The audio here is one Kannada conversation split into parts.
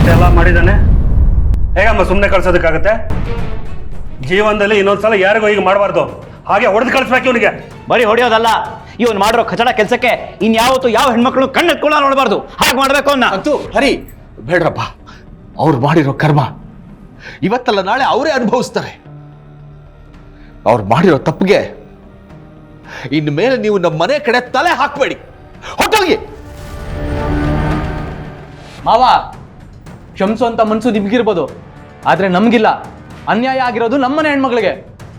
ಇಷ್ಟೆಲ್ಲ ಮಾಡಿದಾನೆ, ಹೇಗಮ್ಮ ಸುಮ್ಮನೆ ಕಳ್ಸೋದಕ್ಕಾಗತ್ತೆ? ಜೀವನದಲ್ಲಿ ಇನ್ನೊಂದ್ಸಲ ಯಾರಿಗೂ ಈಗ ಮಾಡಬಾರ್ದು, ಹಾಗೆ ಹೊಡೆದು ಕಳಿಸ್ಬೇಕು ಇವನಿಗೆ. ಬರೀ ಹೊಡೆಯೋದಲ್ಲ, ಇವನು ಮಾಡಿರೋ ಕಚಡ ಕೆಲಸಕ್ಕೆ ಇನ್ಯಾವತ್ತು ಯಾವ ಹೆಣ್ಮಕ್ಳು ಕಣ್ಣೆತ್ಕೊಳ್ಳ ನೋಡಬಾರ್ದು, ಹಾಗೆ ಮಾಡಬೇಕು ಅನ್ನ. ಅಂತೂ ಹರಿ ಬೇಡ್ರಪ್ಪ, ಅವ್ರು ಮಾಡಿರೋ ಕರ್ಮ ಇವತ್ತಲ್ಲ ನಾಳೆ ಅವರೇ ಅನುಭವಿಸ್ತಾರೆ. ಅವ್ರು ಮಾಡಿರೋ ತಪ್ಪಿಗೆ ಇನ್ನು ಮೇಲೆ ನೀವು ನಮ್ಮ ಮನೆ ಕಡೆ ತಲೆ ಹಾಕಬೇಡಿ, ಹೊಟ್ಟೋಗಿ. ಮಾವ, ಕ್ಷಮಿಸುವಂತ ಮನ್ಸು ನಿಮ್ಗಿರ್ಬೋದು, ಆದ್ರೆ ನಮ್ಗಿಲ್ಲ. ಅನ್ಯಾಯ ಆಗಿರೋದು ನಮ್ಮನೆ ಹೆಣ್ಮಕ್ಳಿಗೆ.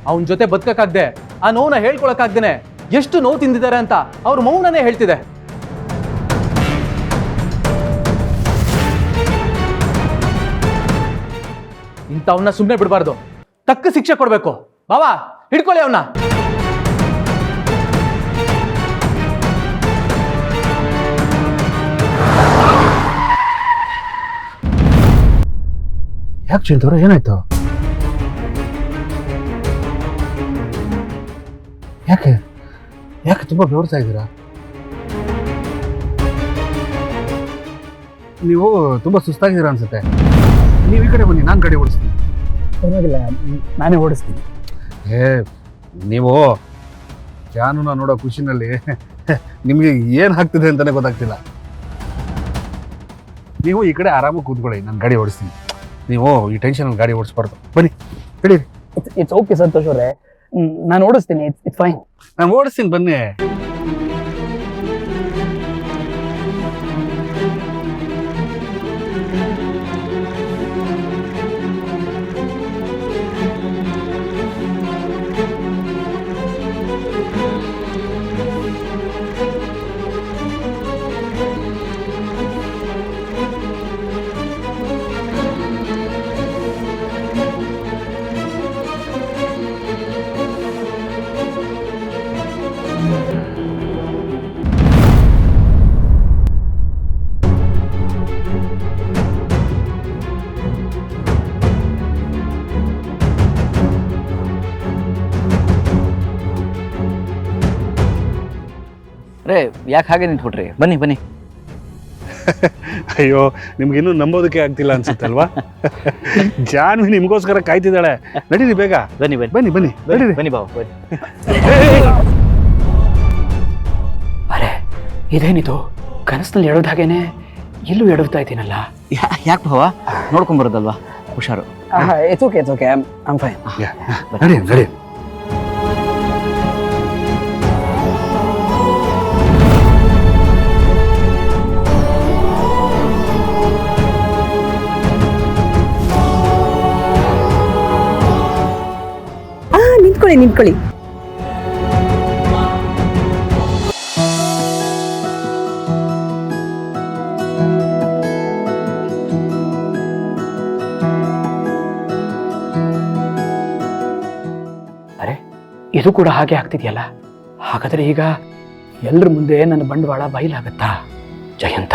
ಅವನ ಜೊತೆ ಬದುಕಕ್ಕಾಗ್ದೆ, ಆ ನೋವನ್ನ ಹೇಳ್ಕೊಳಕ್ಕಾಗ್ದೇನೆ ಎಷ್ಟು ನೋವು ತಿಂದಿದ್ದಾರೆ ಅಂತ ಅವ್ರ ಮೌನನೇ ಹೇಳ್ತಿದೆ. ಇಂಥವನ್ನ ಸುಮ್ಮನೆ ಬಿಡಬಾರ್ದು, ತಕ್ಕ ಶಿಕ್ಷೆ ಕೊಡ್ಬೇಕು. ಬಾವಾ, ಹಿಡ್ಕೊಳ್ಳಿ ಅವನ್ನ. ಯಾಕೆ ಚಿಂತವ್ರೆ, ಏನಾಯ್ತು? ಯಾಕೆ ಯಾಕೆ ತುಂಬಾ ಬೆವರ್ತಾ ಇದ್ದೀರಾ? ನೀವು ತುಂಬಾ ಸುಸ್ತಾಗಿದ್ದೀರಾ ಅನ್ಸುತ್ತೆ. ನೀವು ಈ ಕಡೆ ಬನ್ನಿ, ನಾನು ಗಾಡಿ ಓಡಿಸ್ತೀನಿ. ಪರವಾಗಿಲ್ಲ, ನಾನೇ ಓಡಿಸ್ತೀನಿ. ನೀವು ಜಾನುನ ನೋಡೋ ಖುಷಿನಲ್ಲಿ ನಿಮಗೆ ಏನು ಆಗ್ತಿದೆ ಅಂತಾನೆ ಗೊತ್ತಾಗ್ತಿಲ್ಲ. ನೀವು ಈ ಕಡೆ ಆರಾಮಾಗಿ ಕೂತ್ಕೊಳ್ಳಿ, ನಾನು ಗಾಡಿ ಓಡಿಸ್ತೀನಿ. ನೀವು ಈ ಟೆನ್ಷನಲ್ಲಿ ಗಾಡಿ ಓಡಿಸ್ಬಾರ್ದು. ಬನ್ನಿ ಹೇಳಿ. ಇಟ್ಸ್ ಓಕೆ ಸಂತೋಷ್ ಅವರೇ, ನಾನು ಓಡಿಸ್ತೀನಿ. ಇಟ್ಸ್ ಫೈನ್, ನಾನು ಓಡಿಸ್ತೀನಿ, ಬನ್ನಿ. ರೇ, ಯಾಕೆ ಹಾಗೆ ನಿಂತ್ಬಿಟ್ರಿ? ಬನ್ನಿ ಬನ್ನಿ. ಅಯ್ಯೋ, ನಿಮ್ಗಿನ್ನೂ ನಂಬೋದಕ್ಕೆ ಆಗ್ತಿಲ್ಲ ಅನ್ಸುತ್ತಲ್ವಾ? ಜಾನ್ವಿ ನಿಮ್ಗೋಸ್ಕರ ಕಾಯ್ತಿದ್ದಾಳೆ. ನಡೀರಿ ಬೇಗ. ಬನ್ನಿ ಬನ್ನಿ ಬನ್ನಿ ಬನ್ನಿ ನಡೀರಿ. ಬನ್ನಿ ಬಾವ, ಬನ್ನಿ. ಅರೆ ಇದೇನಿದು, ಕನಸಿನಲ್ಲಿ ಎಡೋದ್ ಹಾಗೇನೆ ಇಲ್ಲೂ ಎಡುತ್ತಾ ಇದ್ದೀನಲ್ಲ. ಯಾಕೆ ಭಾವ, ನೋಡ್ಕೊಂಬರೋದಲ್ವಾ? ಹುಷಾರು. It's okay, I'm fine. ನಡಿ ನಡಿ. ನಿಂತ್ಕೊಳ್ಳಿ. ಅರೆ, ಇದು ಕೂಡ ಹಾಗೆ ಆಗ್ತಿದೆಯಲ್ಲ. ಹಾಗಾದ್ರೆ ಈಗ ಎಲ್ಲರ ಮುಂದೆ ನನ್ನ ಬಂಡವಾಳ ಬಯಲಾಗತ್ತಾ? ಜಯಂತ.